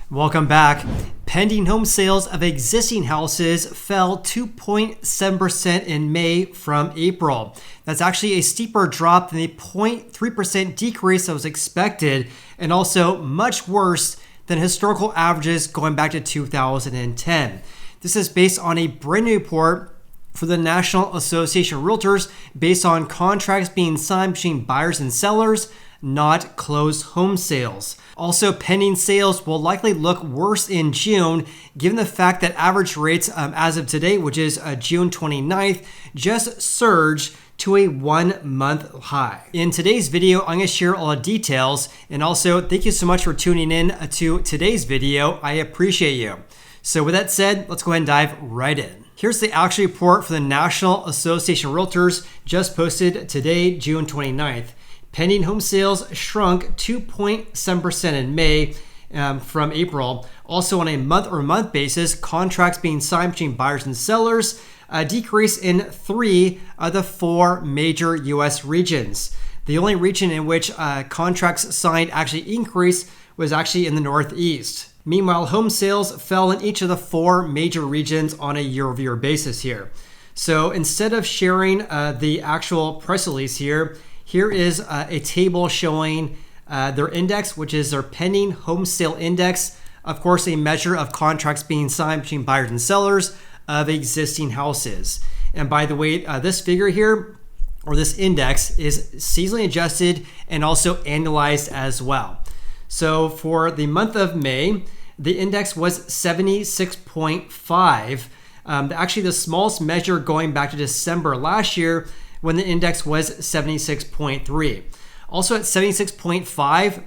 Welcome back. Pending home sales of existing houses fell 2.7% in May from April. That's actually a steeper drop than the 0.3% decrease that was expected, and also much worse than historical averages going back to 2010. This is based on a brand new report for the National Association of Realtors based on contracts being signed between buyers and sellers, not closed home sales. Also, pending sales will likely look worse in June, given the fact that average rates as of today, which is June 29th, just surged to a 1 month high. In today's video, I'm going to share all the details, and also thank you so much for tuning in to today's video. I appreciate you. So with that said, let's go ahead and dive right in. Here's the actual report for the National Association of Realtors just posted today, June 29th. Pending home sales shrunk 2.7% in May from April. Also on a month-over-month basis, contracts being signed between buyers and sellers decreased in 3 of the 4 major U.S. regions. The only region in which contracts signed actually increased was actually in the Northeast. Meanwhile, home sales fell in each of the 4 major regions on a year-over-year basis here. So instead of sharing the actual press release here is a table showing their index, which is their pending home sale index. Of course, a measure of contracts being signed between buyers and sellers of existing houses. And by the way, this figure here, or this index, is seasonally adjusted and also annualized as well. So for the month of May, the index was 76.5. Actually, the smallest measure going back to December last year, when the index was 76.3. Also at 76.5,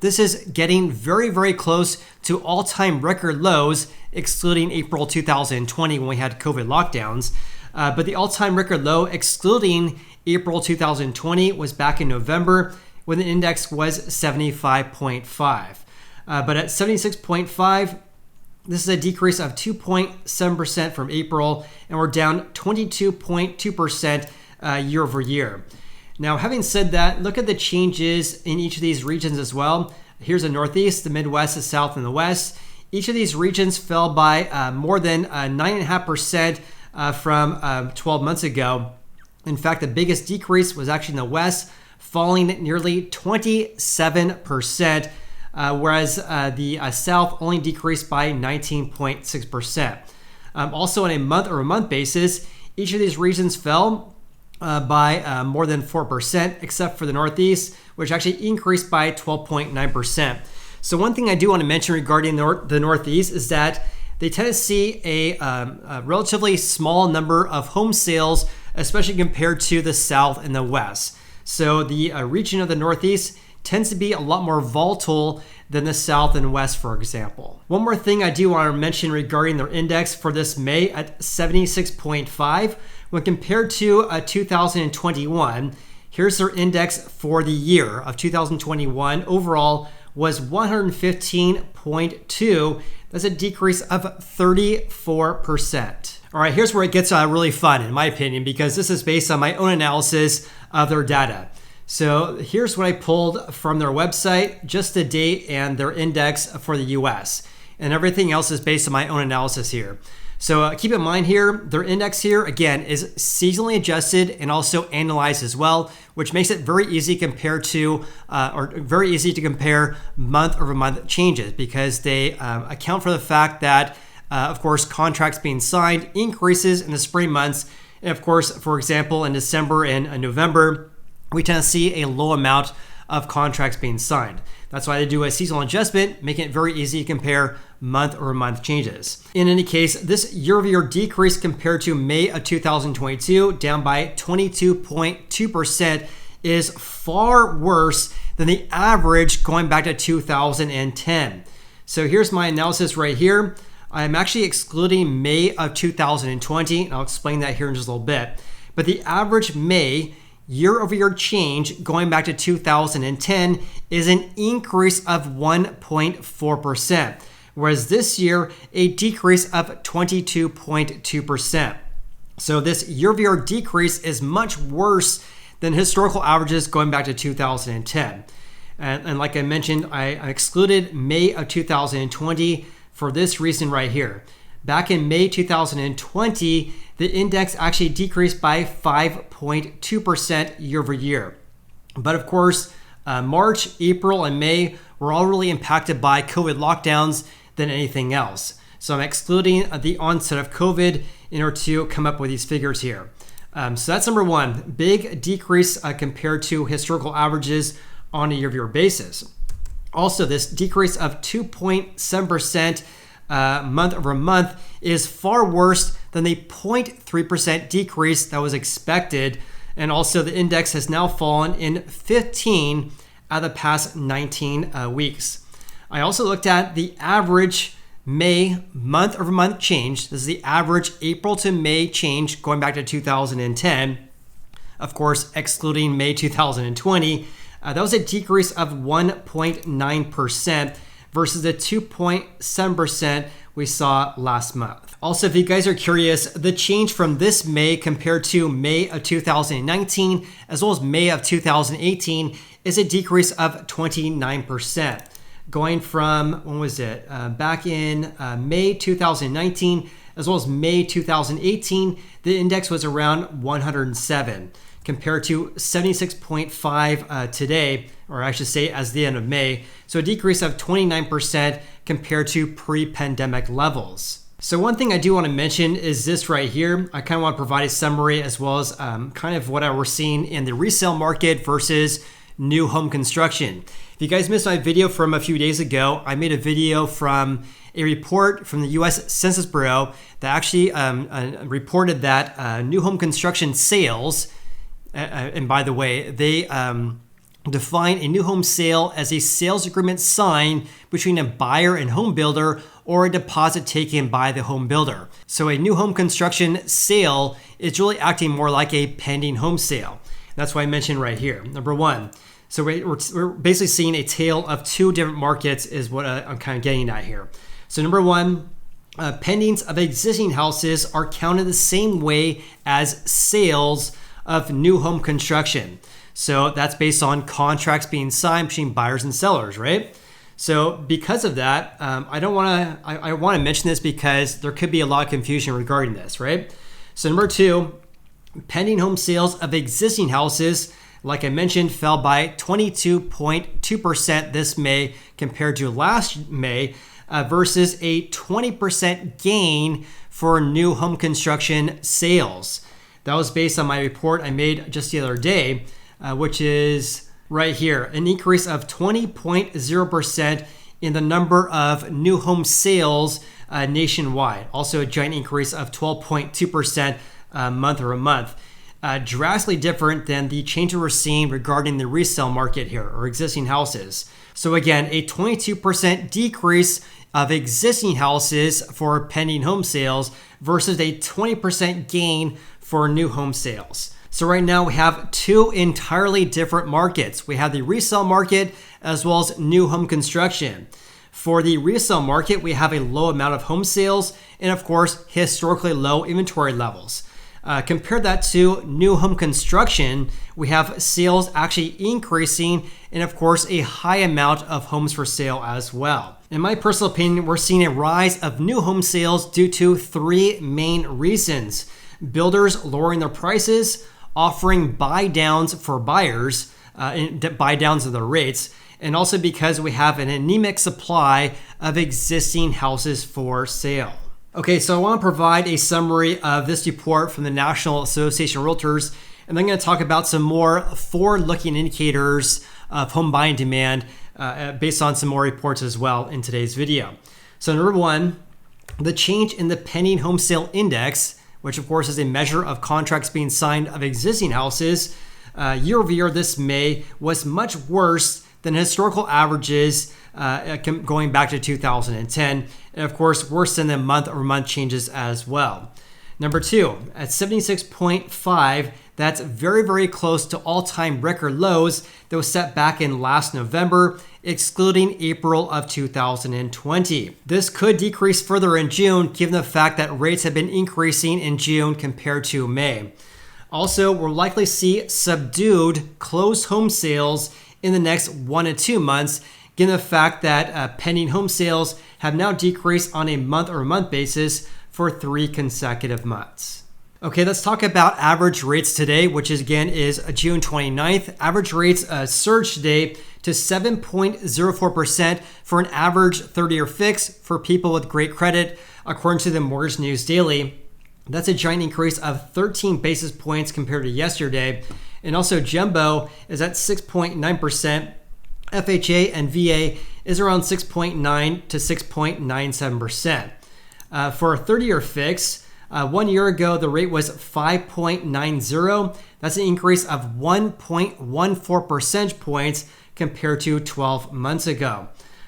this is getting very, very close to all-time record lows, excluding April 2020 when we had COVID lockdowns. But the all-time record low, excluding April 2020, was back in November when the index was 75.5. But at 76.5, this is a decrease of 2.7% from April, and we're down 22.2% year over year. Now, having said that, look at the changes in each of these regions as well. Here's the Northeast, the Midwest, the South, and the West. Each of these regions fell by more than 9.5% from 12 months ago. In fact, the biggest decrease was actually in the West, falling nearly 27%, whereas the South only decreased by 19.6%. Also, on a month-over-month basis, each of these regions fell by more than 4%, except for the Northeast, which actually increased by 12.9%. So one thing I do want to mention regarding the Northeast is that they tend to see a relatively small number of home sales, especially compared to the South and the West. So the region of the Northeast tends to be a lot more volatile than the South and West, for example. One more thing I do want to mention regarding their index for this May at 76.5, when compared to 2021, here's their index for the year of 2021. Overall was 115.2. That's a decrease of 34%. All right, here's where it gets really fun, in my opinion, because this is based on my own analysis of their data. So here's what I pulled from their website, just the date and their index for the US. And everything else is based on my own analysis here. So keep in mind here, their index here, again, is seasonally adjusted and also analyzed as well, which makes it very easy compared to, very easy to compare month-over-month changes, because they account for the fact that, of course, contracts being signed increases in the spring months. And of course, for example, in December and November, we tend to see a low amount of contracts being signed. That's why they do a seasonal adjustment, making it very easy to compare month-over-month changes. In any case, this year-over-year decrease compared to May of 2022, down by 22.2%, is far worse than the average going back to 2010. So here's my analysis right here. I'm actually excluding May of 2020, and I'll explain that here in just a little bit. But the average May year-over-year change going back to 2010 is an increase of 1.4%, whereas this year, a decrease of 22.2%. So this year-over-year decrease is much worse than historical averages going back to 2010. And like I mentioned, I excluded May of 2020 for this reason right here. Back in May 2020, the index actually decreased by 5.2% year over year. But of course, March, April, and May were all really impacted by COVID lockdowns than anything else. So I'm excluding the onset of COVID in order to come up with these figures here. So that's number one, big decrease compared to historical averages on a year-over-year basis. Also, this decrease of 2.7% month over month is far worse than the 0.3% decrease that was expected. And also the index has now fallen in 15 out of the past 19 weeks. I also looked at the average May month over month change. This is the average April to May change going back to 2010. Of course, excluding May 2020. That was a decrease of 1.9% versus the 2.7% we saw last month. Also, if you guys are curious, the change from this May compared to May of 2019 as well as May of 2018 is a decrease of 29%. Going from, when was it? Back in May 2019 as well as May 2018, the index was around 107 compared to 76.5 today, or I should say as the end of May. So a decrease of 29% compared to pre-pandemic levels. So one thing I do want to mention is this right here. I kind of want to provide a summary as well as kind of what we're seeing in the resale market versus new home construction. If you guys missed my video from a few days ago, I made a video from a report from the US Census Bureau that actually reported that new home construction sales, and by the way, they define a new home sale as a sales agreement signed between a buyer and home builder or a deposit taken by the home builder. So a new home construction sale is really acting more like a pending home sale. That's why I mentioned right here. Number one, so we're basically seeing a tale of two different markets is what I'm kind of getting at here. So number one, pendings of existing houses are counted the same way as sales of new home construction. So that's based on contracts being signed between buyers and sellers, right? So because of that, I want to mention this because there could be a lot of confusion regarding this, right? So number two, pending home sales of existing houses, like I mentioned, fell by 22.2% this May compared to last May versus a 20% gain for new home construction sales. That was based on my report I made just the other day, which is right here, an increase of 20.0% in the number of new home sales nationwide. Also a giant increase of 12.2% month over month. Drastically different than the change we're seeing regarding the resale market here or existing houses. So again, a 22% decrease of existing houses for pending home sales versus a 20% gain for new home sales. So right now we have two entirely different markets. We have the resale market as well as new home construction. For the resale market, we have a low amount of home sales and of course, historically low inventory levels. Compare that to new home construction, we have sales actually increasing and of course a high amount of homes for sale as well. In my personal opinion, we're seeing a rise of new home sales due to three main reasons. Builders lowering their prices, offering buy downs for buyers, buy downs of their rates, and also because we have an anemic supply of existing houses for sale. Okay, so I want to provide a summary of this report from the National Association of Realtors, and I'm going to talk about some more forward-looking indicators of home buying demand based on some more reports as well in today's video. So number one, the change in the pending home sale index, which of course is a measure of contracts being signed of existing houses, year over year this May was much worse than historical averages going back to 2010, and of course worse than the month over month changes as well. Number two, at 76.5, that's very, very close to all-time record lows that was set back in last November, excluding April of 2020. This could decrease further in June, given the fact that rates have been increasing in June compared to May. Also, we'll likely see subdued closed home sales in the next 1 to 2 months, given the fact that pending home sales have now decreased on a month-over-month basis for 3 consecutive months. Okay, let's talk about average rates today, which is June 29th. Average rates surged today to 7.04% for an average 30-year fix for people with great credit, according to the Mortgage News Daily. That's a giant increase of 13 basis points compared to yesterday. And also Jumbo is at 6.9%. FHA and VA is around 6.9 to 6.97%. For a 30-year fix, 1 year ago, the rate was 5.90. That's an increase of 1.14 percentage points compared to 12 months ago.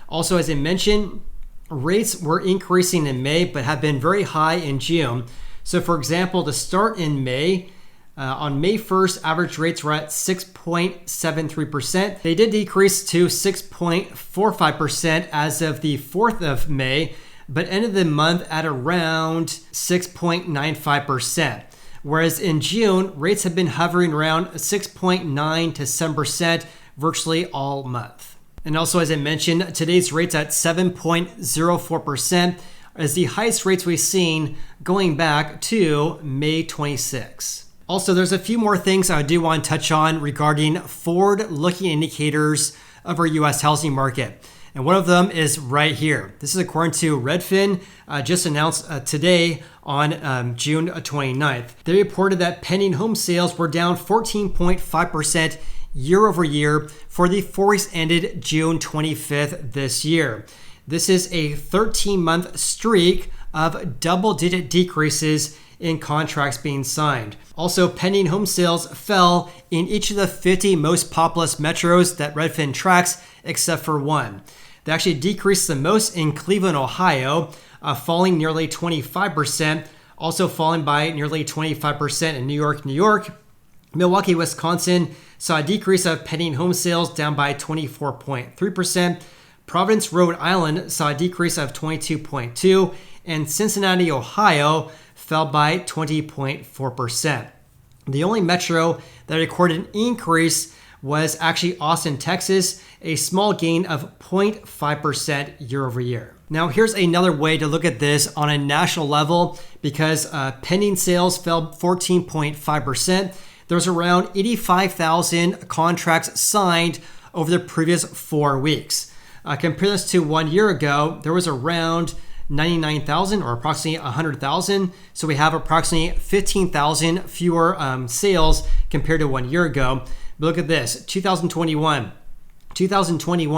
Also, as I mentioned, rates were increasing in May, but have been very high in June. So for example, to start in May, on May 1st, average rates were at 6.73%. They did decrease to 6.45% as of the 4th of May, but ended the month at around 6.95%. Whereas in June, rates have been hovering around 6.9 to 7% virtually all month. And also, as I mentioned, today's rates at 7.04% is the highest rates we've seen going back to May 26. Also, there's a few more things I do want to touch on regarding forward-looking indicators of our U.S. housing market. And one of them is right here. This is according to Redfin, just announced today on June 29th. They reported that pending home sales were down 14.5% year over year for the 4 weeks ended June 25th this year. This is a 13-month streak of double-digit decreases in contracts being signed. Also, pending home sales fell in each of the 50 most populous metros that Redfin tracks, except for one. They actually decreased the most in Cleveland, Ohio, falling nearly 25%, also falling by nearly 25% in New York. Milwaukee, Wisconsin saw a decrease of pending home sales down by 24.3%. Providence, Rhode Island saw a decrease of 22.2%, and Cincinnati, Ohio fell by 20.4%. The only metro that recorded an increase was actually Austin, Texas, a small gain of 0.5% year over year. Now, here's another way to look at this on a national level, because pending sales fell 14.5%. There's around 85,000 contracts signed over the previous 4 weeks. Compare this to 1 year ago, there was around 99,000 or approximately 100,000. So we have approximately 15,000 fewer sales compared to 1 year ago. But look at this, 2021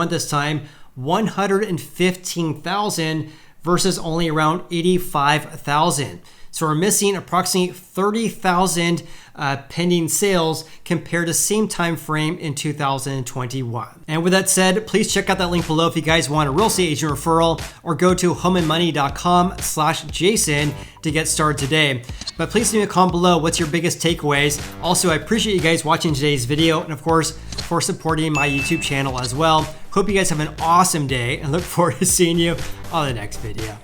this time, 115,000 versus only around 85,000. So we're missing approximately 30,000 pending sales compared to same time frame in 2021. And with that said, please check out that link below if you guys want a real estate agent referral, or go to homeandmoney.com/Jason to get started today. But please leave a comment below what's your biggest takeaways. Also, I appreciate you guys watching today's video, and of course, for supporting my YouTube channel as well. Hope you guys have an awesome day and look forward to seeing you on the next video.